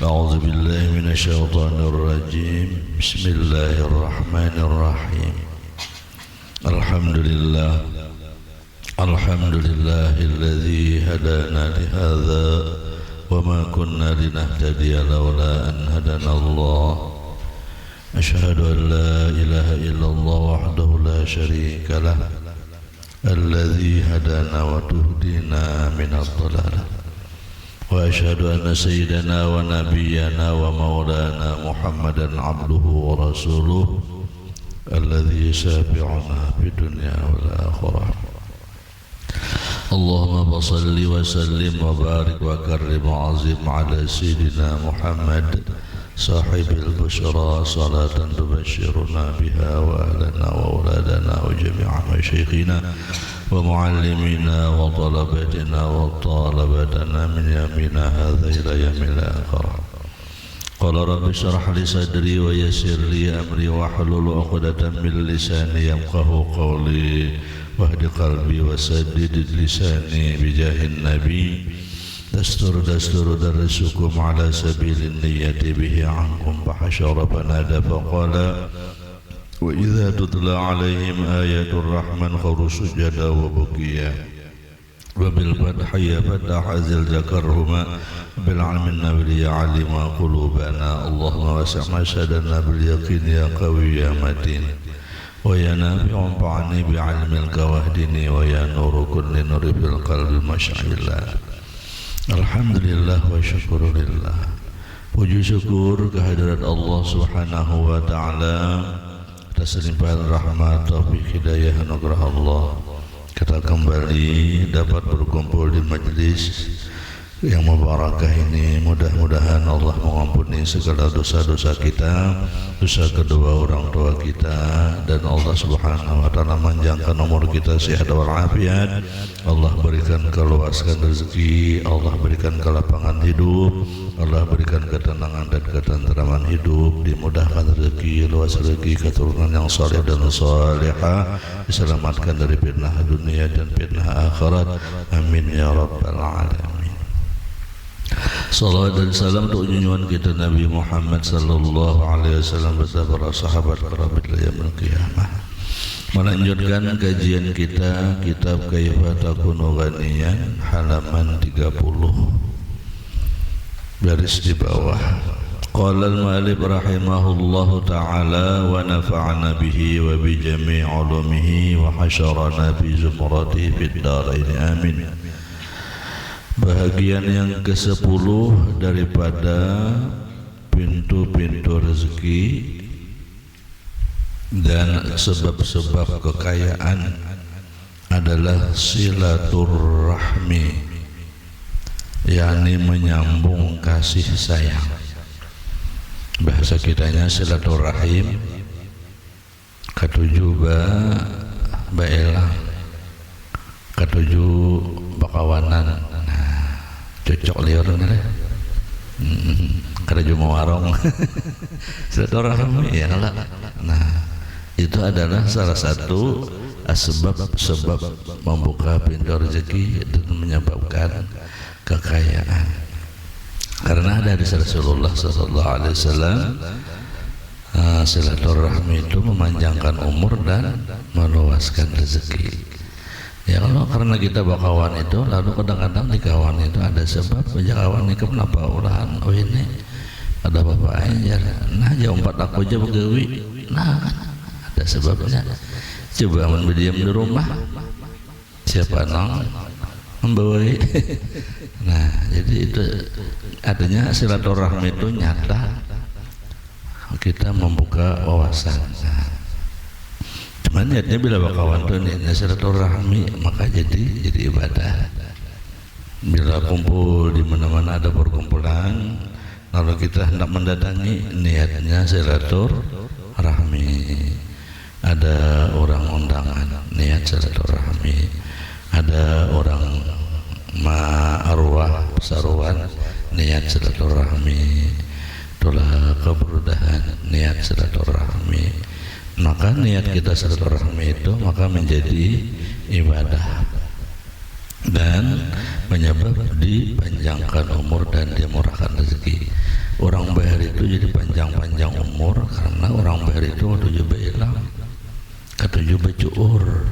أعوذ بالله من الشيطان الرجيم بسم الله الرحمن الرحيم الحمد لله الذي هدانا لهذا وما كنا لنهتدي لولا أن هدانا الله أشهد أن لا إله إلا الله وحده لا شريك له الذي هدانا وتهدينا من الضلال وأشهد أن سيدنا ونبينا ومولانا محمدا عبده ورسوله الذي شافعنا في الدنيا والآخرة اللهم صل وسلم وبارك وكرم وعظم على سيدنا محمد صاحب البشرى صلاة تبشرنا بها وأهلنا وأولادنا وجميع مشايخنا ومعلمينا وطلبتنا وطالبتنا من يومنا هذا إلى يوم الآخرة قال رب اشرح لي صدري ويسر لي أمري واحلل عقدة من لساني يفقهوا قولي واهد قلبي وسدد لساني بجاه النبي دستور درسكم على سبيل النية به عنكم فحشر فنادى فقال وإذا تتلى عليهم آيات الرحمن خروا سجدا وبكيا وبالفتح يفتح ذي الجكرهما بالعلم النبل يعلم قلوبنا اللهم وسع مشهدنا باليقين يا قوي يا متين ويا نافع انفعني بعلمك واهدني ويا نور كل نور في القلب مشعل Alhamdulillah wa syukurillah. Puji syukur kehadirat Allah subhanahu wa ta'ala atas limpahan rahmat, taufik, hidayah, anugerah Allah. Kita kembali dapat berkumpul di majlis yang mubarakah ini. Mudah-mudahan Allah mengampuni segala dosa-dosa kita, dosa kedua orang tua kita, dan Allah subhanahu wa ta'ala manjangkan umur kita sehat walafiat. Allah berikan keluaskan rezeki, Allah berikan kelapangan hidup, Allah berikan ketenangan dan ketenteraman hidup, dimudahkan rezeki, luas rezeki, keturunan yang saleh dan salihah, diselamatkan dari fitnah dunia dan fitnah akhirat. Amin ya rabbal alamin. Salawat dan salam untuk junjungan kita Nabi Muhammad sallallahu alaihi wasallam beserta para sahabat kerabat yaumil qiyamah. Melanjutkan kajian kita kitab Kaifa Takunu Ghaniyan halaman 30 garis di bawah. Qala al-mu'allif rahimahullahu ta'ala wa nafa'ana bihi wa bi jami' ulumihi wa hasyarana bi zumratihi fid dharain amin. Bahagian yang ke-10 daripada pintu-pintu rezeki dan sebab-sebab kekayaan adalah silaturrahmi, yakni menyambung kasih sayang. Bahasa kitanya silaturrahim, katuju baelang, katuju bakawanan. Cocok liar nih, kada cuma warung, silaturahmi ya lah. Nah, itu adalah salah satu sebab membuka pintu rezeki dan menyebabkan kekayaan. Karena dari Rasulullah sallallahu alaihi wasallam, silaturahmi itu memanjangkan umur dan meluaskan rezeki. Ya kalau karena kita bakawan itu, lalu kadang-kadang di kawan itu ada sebab aja kawan ini kenapa ulahan ini ada bapak aja, nah jauh 4 aku aja begawi, nah kan ada sebabnya. Coba mendiam di rumah, siapa nong membawai. Nah jadi itu adanya silaturahmi itu nyata, kita membuka wawasan. Cuman niatnya bila bakawan tuh niatnya silaturahmi, maka jadi ibadah. Bila kumpul di mana-mana ada perkumpulan, lalu kita hendak mendatangi, niatnya silaturahmi. Ada orang undangan, niat silaturahmi. Ada orang arwah pesaruan, niat silaturahmi. Itulah keberudahan, niat silaturahmi. Maka niat kita silaturahmi itu maka menjadi ibadah dan menyebab dipanjangkan umur dan dimurahkan rezeki. orang bahar itu jadi panjang-panjang umur karena orang bahar itu tujuh bailang ketujuh becuur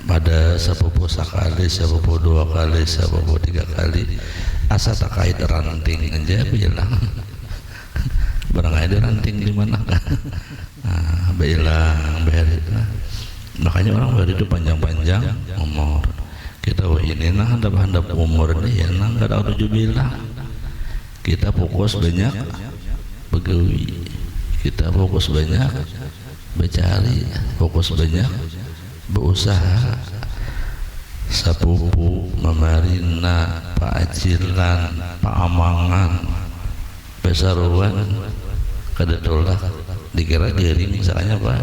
pada sepupu sekali, sepupu dua kali, sepupu tiga kali asa tak kait ranting aja bilang barang ada ranting di mana kan bilang bahar itu. Makanya orang bahar itu panjang-panjang umur. Kita wah ini nah handap-handap umur nih ya nah nggak ada tujuh bilang. Kita fokus banyak begawi, kita fokus banyak bercari, fokus banyak berusaha. Sapupu Mamarina, Pak Acilan, Pak Amangan, Pesaruan, kada tolak dikira diri misalnya Pak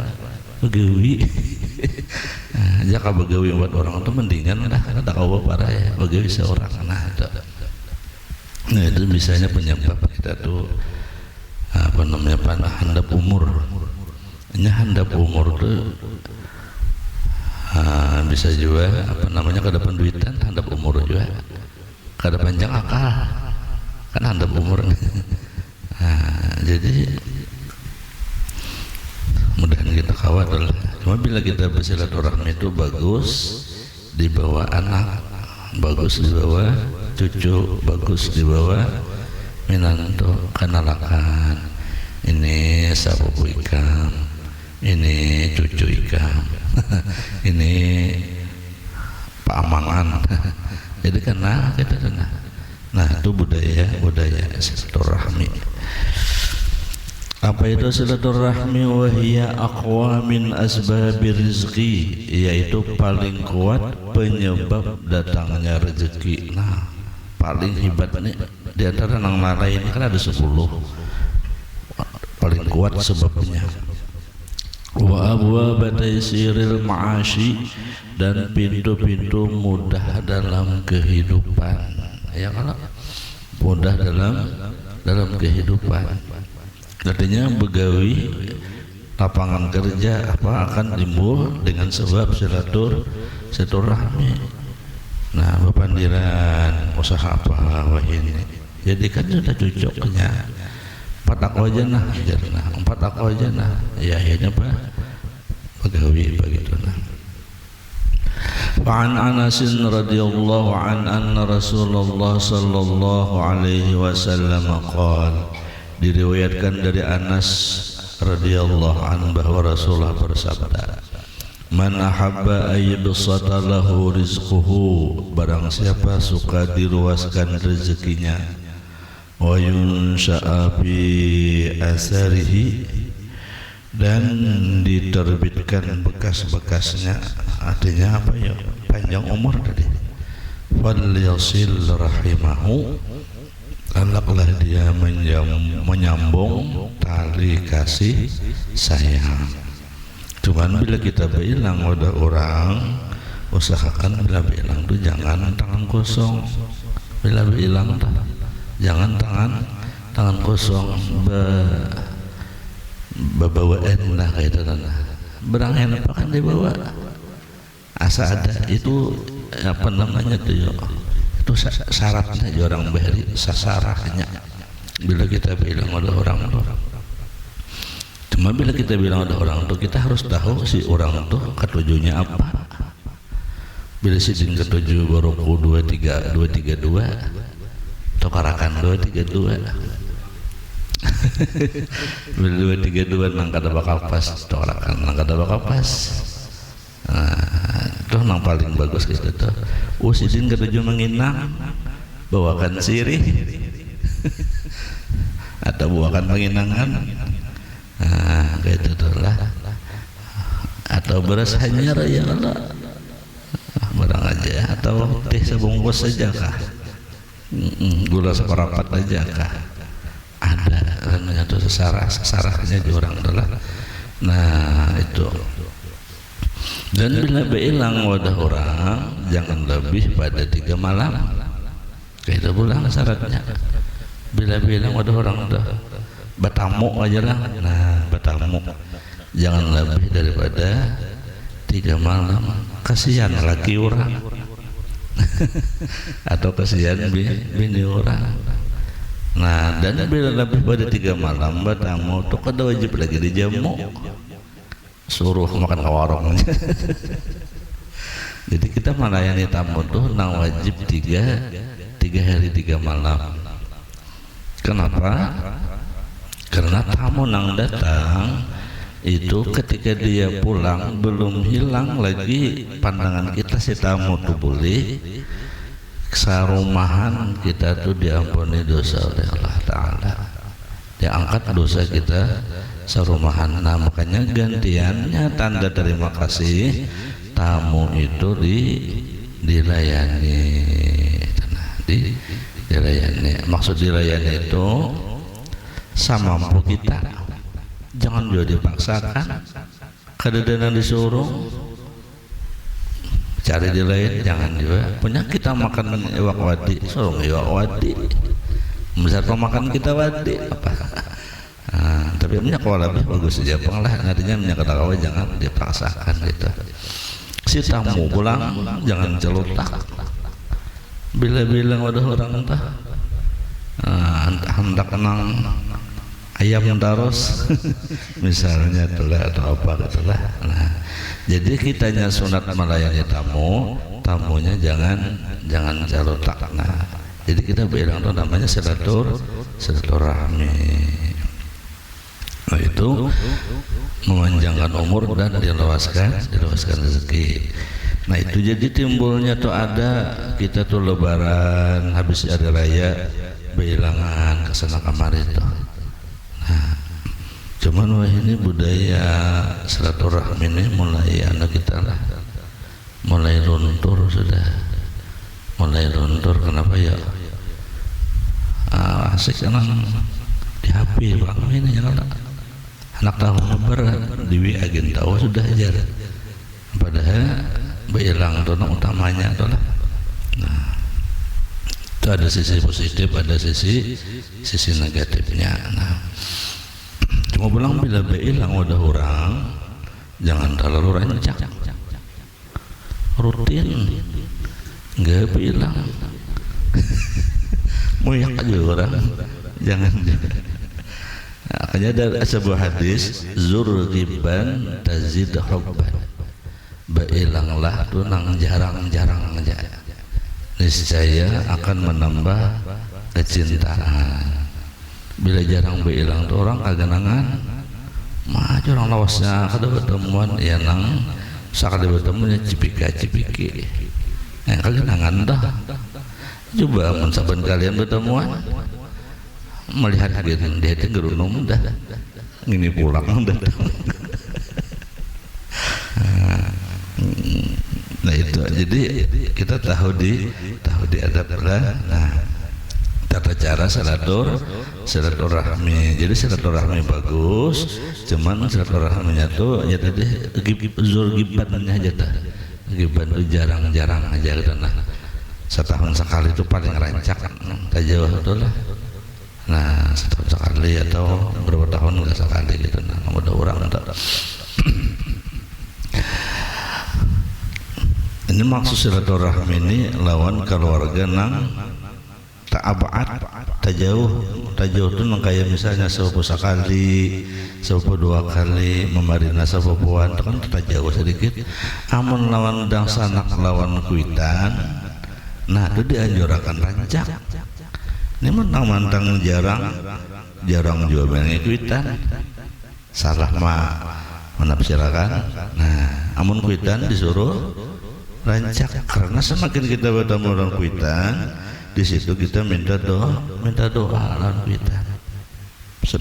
begawi. Jaka begawi buat orang itu mendingan dah kada kau parah ya begawi seorang nah itu misalnya penyebab kita tuh apa namanya handap umur. Handap umur tuh bisa juga apa namanya kada penduitan handap umur juga kada panjang akal kan handap umur. Jadi mudahan kita kawat lah. Cuma bila kita bersilaturahmi itu bagus dibawa anak, bagus dibawa cucu, bagus dibawa minanto kanalakan. Ini sapupu ikam, ini cucu ikam, ini Pak Amangan. Jadi karena kita nah itu budaya silaturahmi. Apa itu silaturahmi? Wahia aqwa min asbabir rizqi, yaitu paling kuat penyebab datangnya rezeki. Nah paling hebat nih di antara nang lain ini kan ada 10 paling kuat sebabnya. Wa abwab taysiril ma'ashi, dan pintu-pintu mudah dalam kehidupan. Ya kalau mudah dalam kehidupan artinya begawi lapangan kerja apa akan timbul dengan sebab silaturahmi. Nah bepandiran usaha apa wah ini jadi kan sudah cocoknya 4 aku aja nah 4 aku aja nah ya akhirnya Pak begawi begitu nah. Wa an Anas radhiyallahu anna Rasulullah sallallahu alaihi wasallam qala, diriwayatkan dari Anas radhiyallahu anhu bahwa Rasulullah bersabda, man ahabba ayyubsata lahu rizquhu, barang siapa suka diluaskan rezekinya, wa yunsha'a fi asarihi, dan diterbitkan bekas-bekasnya, artinya apa ya, panjang umur tadi, falyasil rahimahu, hendaklah dia menyambung tali kasih sayang. Cuman bila kita bilang ada orang, usahakan bila bilang tuh jangan tangan kosong. Bila bilang jangan tangan kosong, bebawaan lah kayak itu nah. Berang apa kan dibawa? Asa ada itu apa namanya tuh ya? Itu syaratnya orang bahari sasarahnya. Bila kita bilang ada orang tuh, cuma bila kita bilang ada orang tuh kita harus tahu si orang tuh ketujuhnya apa. Bila si jin ketujuh baroku 232 tokarakan 232 bila 232 nang kada bakal pas tokarakan nang kada bakal pas. Nah, itu nang paling bagus gitu tuh. Si jin ketujuh menginang bawakan sirih atau bawakan penginangan. Nah, kayak itu lah. Atau beras hanyar ya Allah, barang aja, atau teh sebungkus saja kah? Gula seperapat aja kah? Ada namanya itu sesarahnya di orang adalah. Nah itu. Dan bila bilang wadah orang jangan lebih pada 3 malam. Kita pulang syaratnya. Bila bilang wadah orang dah batamu aja lah. Nah batamu jangan lebih daripada 3 malam. Kasihan laki orang atau kasihan bini orang. Nah, dan bila lebih pada 3 malam tamu tuh kada wajib lagi dijamu, suruh makan ke warung. Jadi kita melayani tamu tuh nang wajib 3 hari 3 malam. Kenapa? Karena tamu nang datang itu ketika dia pulang belum hilang lagi pandangan kita si tamu tuh boleh sarumahan kita tuh diampuni dosa oleh Allah Ta'ala, diangkat dosa kita sarumahan. Nah makanya gantiannya tanda terima kasih tamu itu dilayani. Nah, dilayani. Maksud dilayani itu samampu kita, jangan juga dipaksakan, kadang-kadang disuruh cari di lain, jangan juga. Punya kita makan iwak wadi, suruh iwak wadi. Misal makan kita wadi apa? Nah, tapi punya kalau lebih bagus saja, pengalah artinya punya kata-kata jangan dipaksakan gitu. Si tamu pulang jangan celutak. Bila bilang ada orang entah, hendak kenang ayam yang taros, misalnya itulah atau apa itulah. Nah, jadi kitanya sunat melayani tamu, tamunya jangan celutak. Nah, jadi kita bilang itu namanya silaturahmi. Nah itu memanjangkan umur dan diluaskan rezeki. Nah itu jadi timbulnya tuh ada kita tuh lebaran habis hari raya bilangan kesana kamari tuh. Nah cuman wah ini budaya silaturahmi ini mulai anak kita lah mulai luntur sudah, mulai luntur. Kenapa ya? Asik senang di HP bang ini jangan anak tahu kabar di WA agen tahu sudah ajar, padahal bilang tuh utamanya tuh lah. Nah itu ada sisi positif, ada sisi negatifnya. Nah cuma bilang bila bilang udah orang jangan terlalu rancak, rutin nggak bilang muyak aja orang jangan. Makanya ada sebuah hadis zur riban tazid hubban, beilanglah tuh nang jarang-jarang aja niscaya akan menambah kecintaan. Bila jarang beilang tuh orang kaganangan mah orang lawasnya kada bertemuan ya nang sakada bertemunya cipika-cipiki yang kaganangan dah. Coba mun saben kalian bertemuan melihat gini dia itu gerunung dah ngini pulang datang. Nah itu jadi kita tahu di adab lah. Nah tata cara silaturahmi. Jadi silaturahmi bagus, cuman silaturahminya tuh ya tadi zul gibannya aja dah. Giban tuh jarang-jarang aja gitu. Nah setahun sekali itu paling rancak tak jauh tuh lah. Nah setahun sekali atau berapa tahun enggak sekali gitu. Nah udah orang tak. Ini maksud silaturahmi ini lawan keluarga nang tak abad, tak jauh tu nang kayak misalnya sepupu sekali, sepupu 2 kali, memarina sepupuan itu kan tak jauh sedikit. Amun lawan dang sanak lawan kuitan, nah itu dianjurkan rancak. Ini mentang-mentang jarang juga banyak kuitan, salah mah menafsirkan. Nah, amun kuitan disuruh rancak karena semakin kita bertemu orang kuitan, di situ kita minta doa lawan kuitan.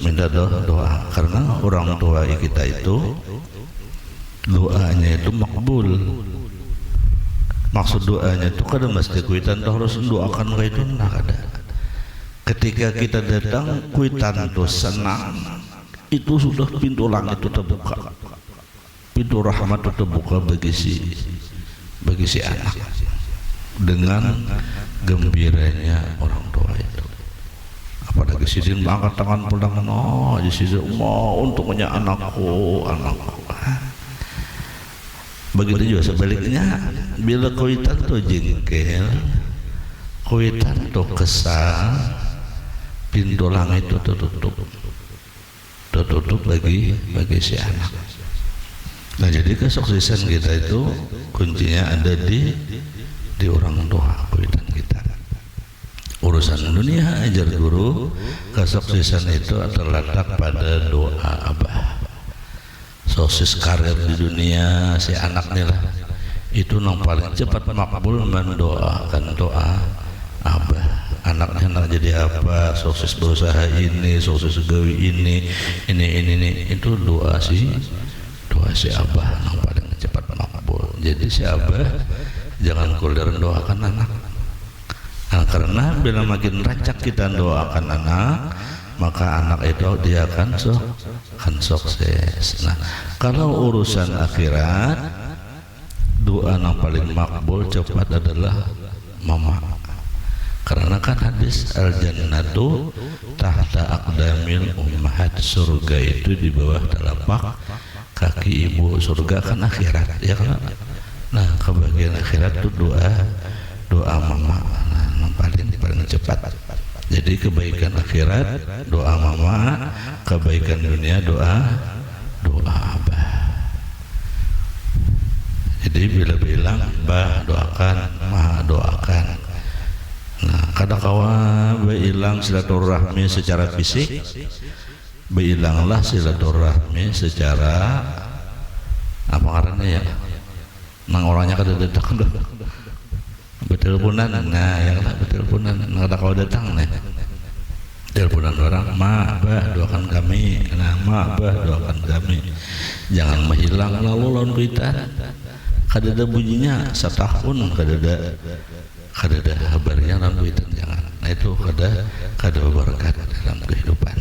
Minta doa karena orang tua kita itu doanya itu makbul. Maksud doanya itu kada mesti kuitan tuh harus doakan kayak itu nah kada. Ketika kita datang kuitan itu senang, itu sudah pintu langit itu terbuka, pintu rahmat itu terbuka bagi si anak dengan gembiranya orang tua itu. Apalagi sidin angkat tangan pulang, oh di sisi mau untungnya anakku. Begitu juga sebaliknya, bila kuitan tuh jengkel, kuitan tuh kesal, pintu langit itu tertutup bagi si anak. Nah, jadi kesuksesan kita itu kuncinya ada di orang tua kuitan kita. Urusan dunia ajar guru, kesuksesan itu terletak pada doa abah. Sukses karir di dunia si anak nih lah, itu yang paling cepat makbul mendoakan doa abah. Anaknya nak jadi apa, sukses berusaha ini, sukses gawe ini, itu doa si abah yang paling cepat makbul. Jadi si abah jangan kulir doakan anak. Nah, karena bila makin rancak kita doakan anak, maka anak itu dia akan sukses. Nah, kalau urusan akhirat, doa yang paling makbul cepat adalah mama. Karena kan hadis al-jannatu tahta aqdamil ummahat, surga itu di bawah telapak kaki ibu. Surga kan akhirat, ya kan? Nah, kebahagiaan akhirat itu doa mama. Nah, yang paling cepat. Jadi kebaikan akhirat doa mama, kebaikan dunia doa abah. Jadi bila bilang bah doakan, ma doakan. Nah, kadang-kala beilang silaturahmi secara fisik, beilanglah silaturahmi secara apa karena ya? Nang orangnya kada datang dah. Beteleponan, nah ya lah beteleponan, kadang-kala datang nih. Teleponan orang, ma, bah doakan kami, nah ma, bah doakan kami. Jangan menghilang lalu lawan kita. Kada ada bunyinya setahun, kada ada kabarnya dalam kehidupan, jangan. Nah itu kada berkat dalam kehidupan.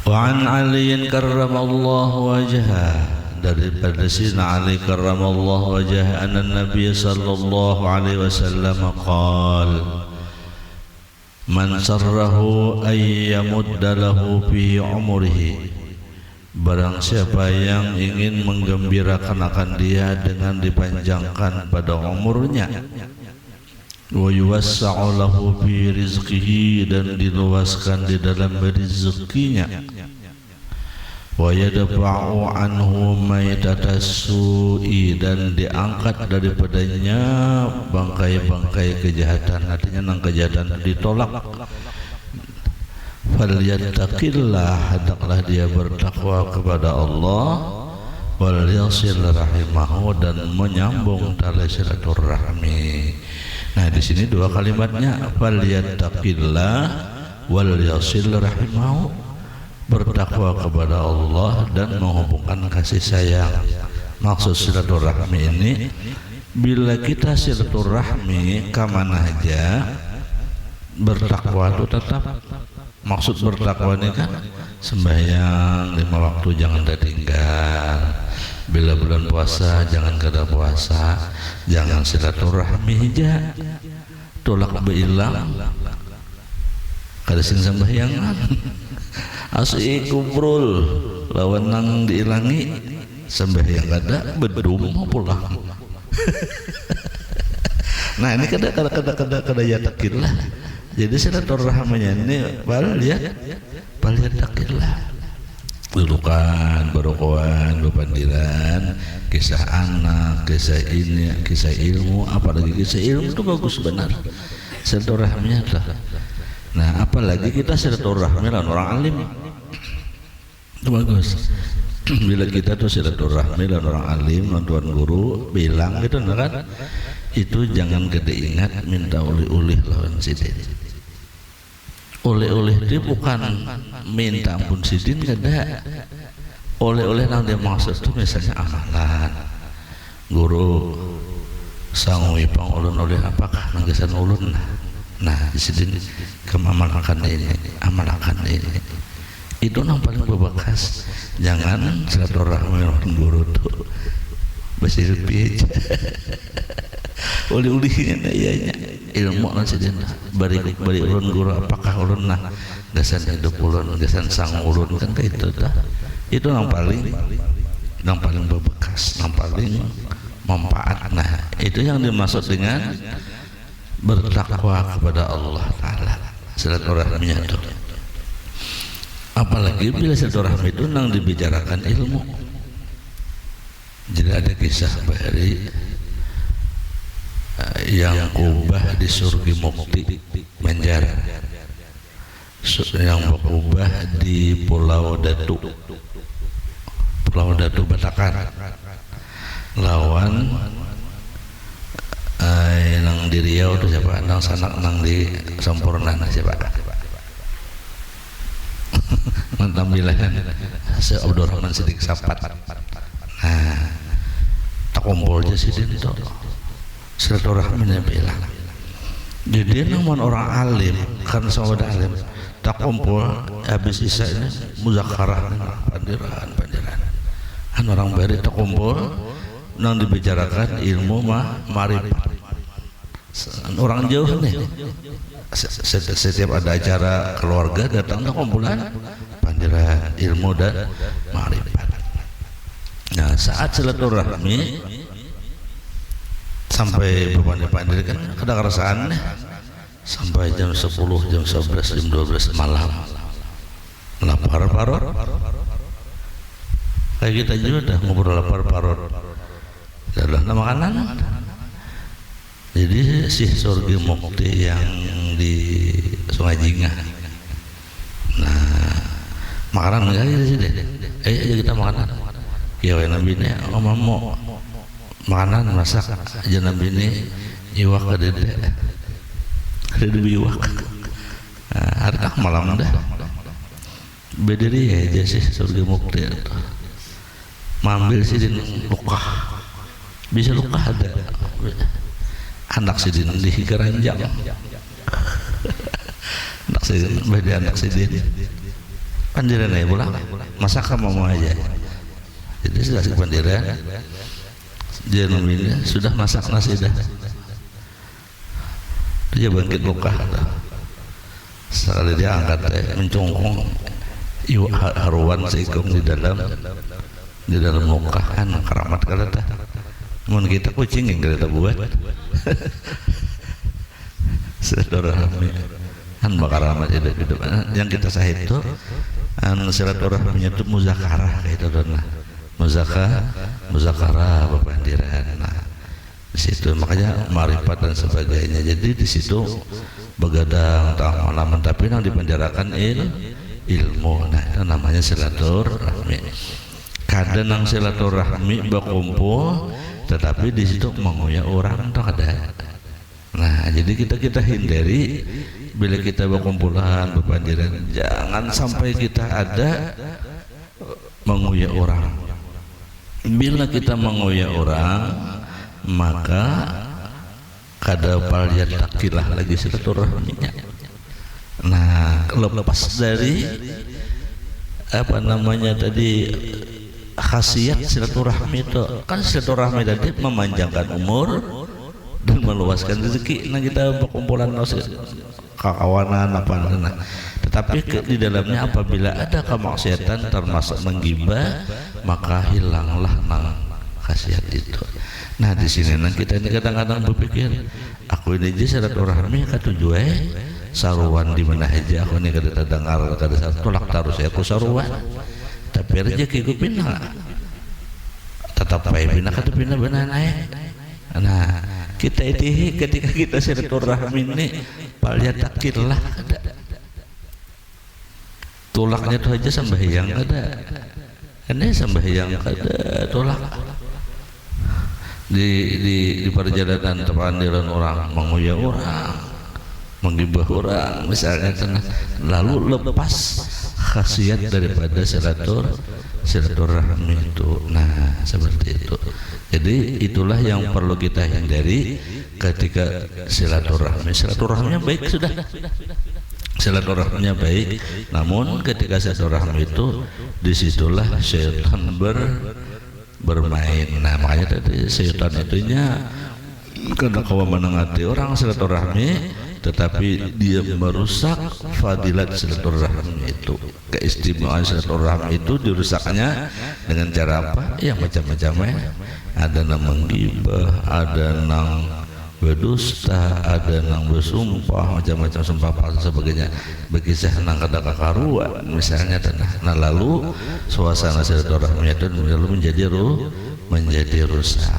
Wa an Ali karramallahu wajhah, daripada Sayyidina Ali karramallahu wajhah, anna Nabi sallallahu alaihi wasallam qala man sarrahu ay yamudda lahu fi umrihi, barang siapa yang ingin menggembirakan akan dia dengan dipanjangkan pada umurnya, wa yuwassa'u lahu fi rizqihi, dan diluaskan di dalam rezekinya, wa yadfa'u anhu maitatas su'i, dan diangkat daripadanya bangkai-bangkai kejahatan. Artinya nang kejahatan ditolak. Falyattaqillah, hendaklah dia bertakwa kepada Allah, wal yasil rahimahu, dan menyambung tali silaturahmi. Nah, di sini dua kalimatnya, falyattaqillah wal yasil rahimahu, bertakwa kepada Allah dan menghubungkan kasih sayang. Maksud silaturahmi ini, bila kita silaturahmi kemana aja, bertakwa itu tetap. Maksud bertakwa ini kan sembahyang 5 waktu jangan tertinggal, bila bulan puasa jangan kada puasa, jangan silaturahmi aja, tolak beilang kada sing sembahyangan asik kubrul lawan nang diilangi, sembahyang kada bedum pulang. Nah ini kada ya takillah. Jadi silaturahminya ini takillah, dudukan, berokoan, bepandiran, kisah anak, kisah ini, kisah ilmu, apalagi kisah ilmu itu bagus benar. Silaturahminya lah. Nah, apalagi kita silaturahmi dengan orang alim, itu bagus. Bila kita tuh silaturahmi dengan orang alim, dengan tuan guru bilang gitu, kan? Itu jangan gede ingat minta oleh-oleh lawan sidin. Oleh-oleh itu bukan minta ampun sidin, kada. Oleh-oleh yang dia maksud itu misalnya amalan. Guru sangui pang ulun oleh apakah nanggesan ulun. Nah, sidin kemamalakan ini, amalakan ini. Itu yang paling berbekas. Jangan silaturahmi dengan guru tuh bersirpi aja. Oleh-olehnya iyanya ilmu nan sidin bari ulun guru apakah ulun nah gasan hidup ulun, gasan sang ulun, kan kayak itu dah. Itu yang paling berbekas, yang paling manfaat. Nah, itu yang dimaksud dengan bertakwa kepada Allah Ta'ala. silaturahminya tuh. Apalagi bila silaturahmi itu nang dibicarakan ilmu. Jadi ada kisah Bahari yang kubah di Surgi Mukti Banjar, yang kubah di Pulau Datu Batakan lawan nang di Riau itu siapa, nang sanak nang di Sampurna siapa mantambilan se Abdurrahman Siddiq Sapat. Nah tak kumpul aja sih itu silaturahminya bilang. Jadi namun orang alim kan sahabat alim tak kumpul habis isya ini muzakarah pandiran kan orang bari tak kumpul nang dibicarakan ilmu ma'rifat. Orang jauh nih setiap ada acara keluarga datang tak kumpulan pandiran ilmu dan ma'rifat. Nah saat silaturahmi sampai berpandai-pandai kan ada kerasaan sampai jam 10, jam 11, jam 12 malam lapar parot kayak kita juga dah ngobrol lapar parot adalah makanan. Jadi si Surgi Mukti yang di Sungai Jingah, nah makanan enggak sih deh, ayo kita makanan ya Nabi ini mau makanan masak aja Nabi ini iwak ke dede iwak harga malam dah bederi ya aja sih Surgi Mukti itu mambil sih di luka bisa luka ada anak sidin di keranjang anak sidin beda anak sidin pandiran ya pulang masak mau aja jadi sudah si pandiran dia namanya sudah masak nasi dah dia bangkit luka sekali dia angkat mencongkong haruan seikung di dalam luka kan keramat kala dah mun kita kucing yang kita buat silaturahmi kan bakar amat hidup yang kita sahih itu silaturahminya itu muzakarah gitu dan muzakarah pepandiran. Nah di situ makanya ma'rifat dan sebagainya. Jadi di situ begadang tengah malam tapi yang dipenjarakan ilmu. Nah itu namanya silaturahmi. Kadang nang silaturahmi berkumpul tetapi di situ menguyak orang tuh ada. Nah jadi kita hindari bila kita berkumpulan berpandiran jangan sampai kita ada menguyak orang. Bila kita mengoyak orang maka kada palya takilah lagi silaturahminya. Nah lepas dari apa namanya tadi khasiat silaturahmi itu kan silaturahmi tadi memanjangkan umur dan meluaskan rezeki. Nah kita berkumpulan kawanan apa nah. Tetapi di dalamnya apabila ada kemaksiatan termasuk menggibah maka hilanglah khasiat itu. Nah di sini kita ini kadang-kadang berpikir aku ini aja silaturahmi katujuai saruan di mana aja aku ini kada dengar kada tolak taruh saya aku saruan tapi rezeki ku pindah tetap baik pindah kata pindah benar naik. Nah kita itu ketika kita silaturahmi ini palya takirlah ada tulaknya itu aja sembahyang ada ini sembahyang ada tulak di perjalanan terpandiran orang menguyak orang menggibah orang misalnya lalu lepas khasiat daripada silaturahmi itu. Nah seperti itu. Jadi itulah yang perlu kita hindari ketika silaturahminya baik sudah silaturahminya baik, namun ketika silaturahmi itu disitulah syaitan bermain. Nah makanya tadi syaitan itunya karena kawan menengati orang silaturahmi tetapi dia merusak fadilat silaturahmi itu, keistimewaan silaturahmi itu dirusaknya dengan cara apa? Ya macam-macam ya. Ada nang menggibah, ada nang berdusta, ada nang bersumpah macam-macam sumpah palsu sebagainya, berkisah nang kada kakaruan misalnya tanah. Nah lalu suasana silaturahmi itu lalu menjadi rusak.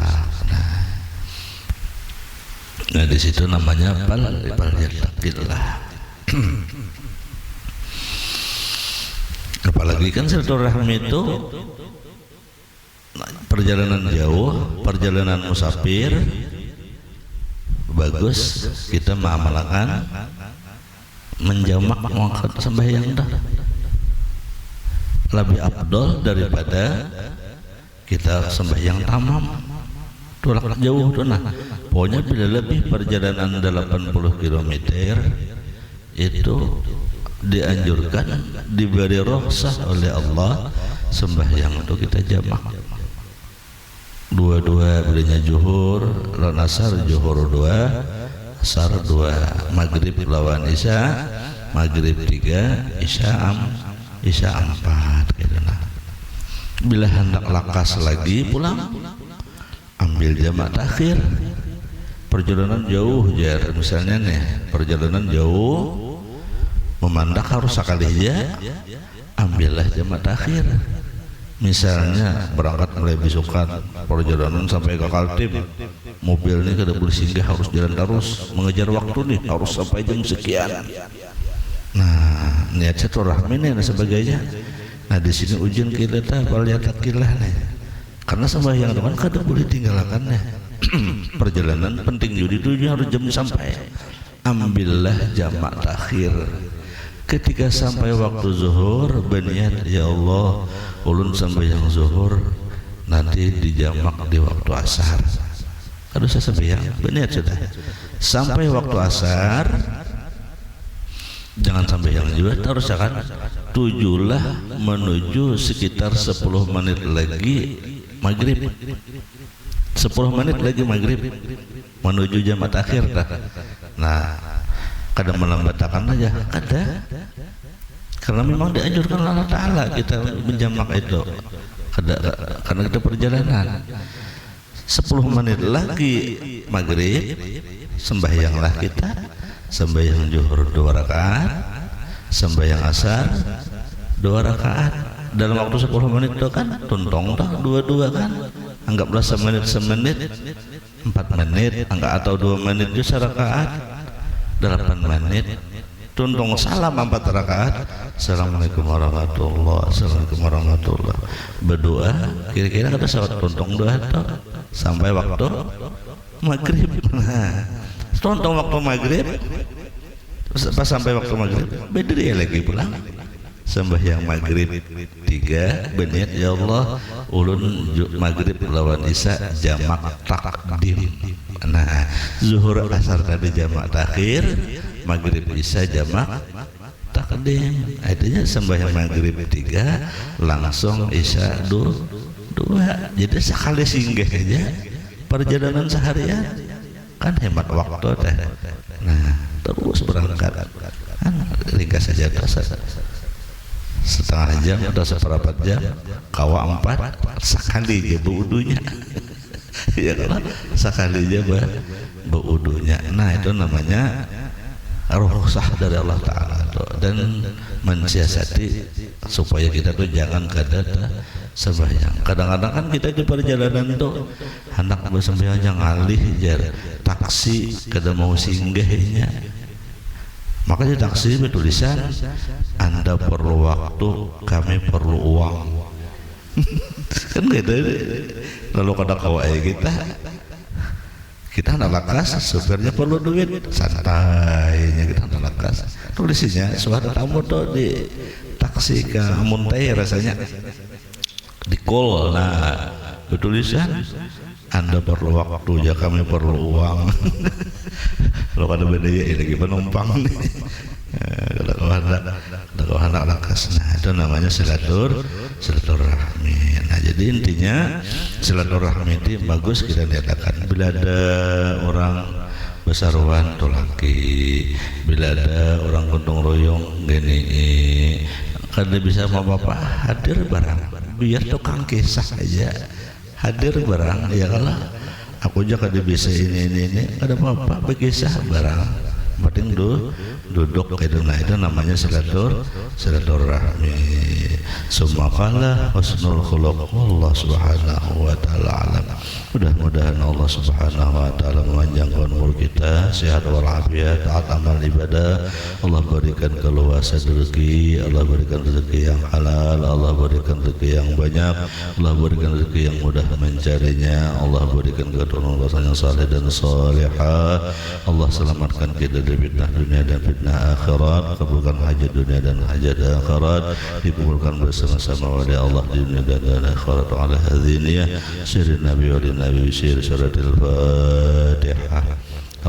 Nah di situ namanya pal yattaqillah. Apalagi kan silaturahmi itu perjalanan jauh, perjalanan musafir, bagus kita mengamalkan menjamak mengangkat sembahyang dah lebih afdol daripada kita sembahyang tamam tolak jauh tuh. Nah pokoknya bila lebih perjalanan 80 km itu dianjurkan, diberi rukhsah oleh Allah sembahyang itu kita jamak dua-dua, bedanya zuhur lawan asar, zuhur 2, asar 2, maghrib lawan isya, maghrib 3, isya 4 gitu. Nah bila hendak lakas lagi pulang ambil jamak takhir. Perjalanan jauh jar misalnya nih, perjalanan jauh memandak harus sekali aja, ambillah jamak takhir. Misalnya berangkat mulai besokan, perjalanan sampai ke Kaltim, mobilnya kada boleh singgah, harus jalan terus, mengejar waktu nih, harus sampai jam sekian. Nah niat silaturahmi dan sebagainya. Nah di sini ujian kita pal yattaqillah nih, karena sembahyang itu kan kada boleh tinggalkan nih. Perjalanan penting juga tujuan harus jam sampai, ambillah jamak takhir. Ketika sampai waktu zuhur berniat, ya Allah ulun sembahyang zuhur nanti dijamak di waktu asar. Kalau saya sembahyang berniat sudah sampai waktu asar, jangan sembahyang juga terus kan, tujulah menuju sekitar 10 menit lagi maghrib, 10 menit lagi maghrib menuju jamak akhir dah. Nah kadang melambatkan aja kada, karena memang dianjurkan Allah Ta'ala kita menjamak itu karena kita perjalanan. 10 menit lagi maghrib sembahyanglah kita, sembahyang zuhur 2 rakaat, sembahyang asar 2 rakaat. Dalam waktu 10 menit itu kan tuntong tak dua-dua kan, anggaplah semenit 4 menit anggap, atau 2 menit juga rakaat 8 menit, tuntong salam 4 rakaat, assalamualaikum warahmatullahi, assalamualaikum warahmatullahi, berdoa kira-kira kata salat tuntong doa itu sampai waktu maghrib. Nah tuntong waktu maghrib, pas sampai waktu maghrib berdiri lagi pulang sembahyang maghrib 3 berniat, ya Allah ulun maghrib lawan isya jamak takdim. Nah zuhur asar tadi jamak takhir, maghrib isya jamak takdim. Artinya sembahyang maghrib 3 langsung isya 2. Jadi sekali singgah aja perjalanan seharian kan hemat waktu teh. Nah terus berangkat kan ringkas saja setengah jam atau seperempat jam, kawa 4 sekali aja beudunya. Ya kalau sekali aja beudunya. Nah itu namanya rukhsah dari Allah Ta'ala dan mensiasati supaya kita tuh jangan kada sembahyang. Kadang-kadang kan kita di perjalanan tuh hendak bersembahyang yang alih jar taksi kada mau singgahnya. Makanya taksi bertulisan Anda perlu waktu, kami perlu uang. Kan gitu. Lalu kada kawai kita nak lakas, supirnya perlu duit, santainya kita nak lakas. Tulisnya suara tamu tuh di taksi ke Muntai rasanya di call. Nah bertulisan Anda perlu waktu, ya kami perlu uang. Kalau kada beda ya lagi penumpang nih. Kalau hendak lakas, nah itu namanya silaturahmi. Nah jadi intinya silaturahmi itu bagus kita nyatakan. Bila ada orang besaruan tulaki, bila ada orang gotong royong gini, kada bisa mau bapak hadir barang, biar tukang kisah aja hadir barang. Ya kalau aku aja kada bisa ini ada apa-apa berkisah barang penting duduk itu namanya silaturahmi. Summa qala husnul khuluq wallahu subhanahu wa ta'ala alam. Mudah-mudahan Allah subhanahu wa ta'ala memanjangkan umur kita, sehat walafiat, taat amal ibadah. Allah berikan keluasan rezeki, Allah berikan rezeki yang halal, Allah berikan rezeki yang banyak, Allah berikan rezeki yang mudah mencarinya, Allah berikan keturunan yang saleh dan salihah. Allah selamatkan kita dari fitnah dunia dan fitnah akhirat, kabulkan hajat dunia dan hajat akhirat, dikumpulkan bersama-sama oleh Allah di dunia dan akhirat. Ala hadziniyah sirrin nabi wa nabi sir suratul Fatihah.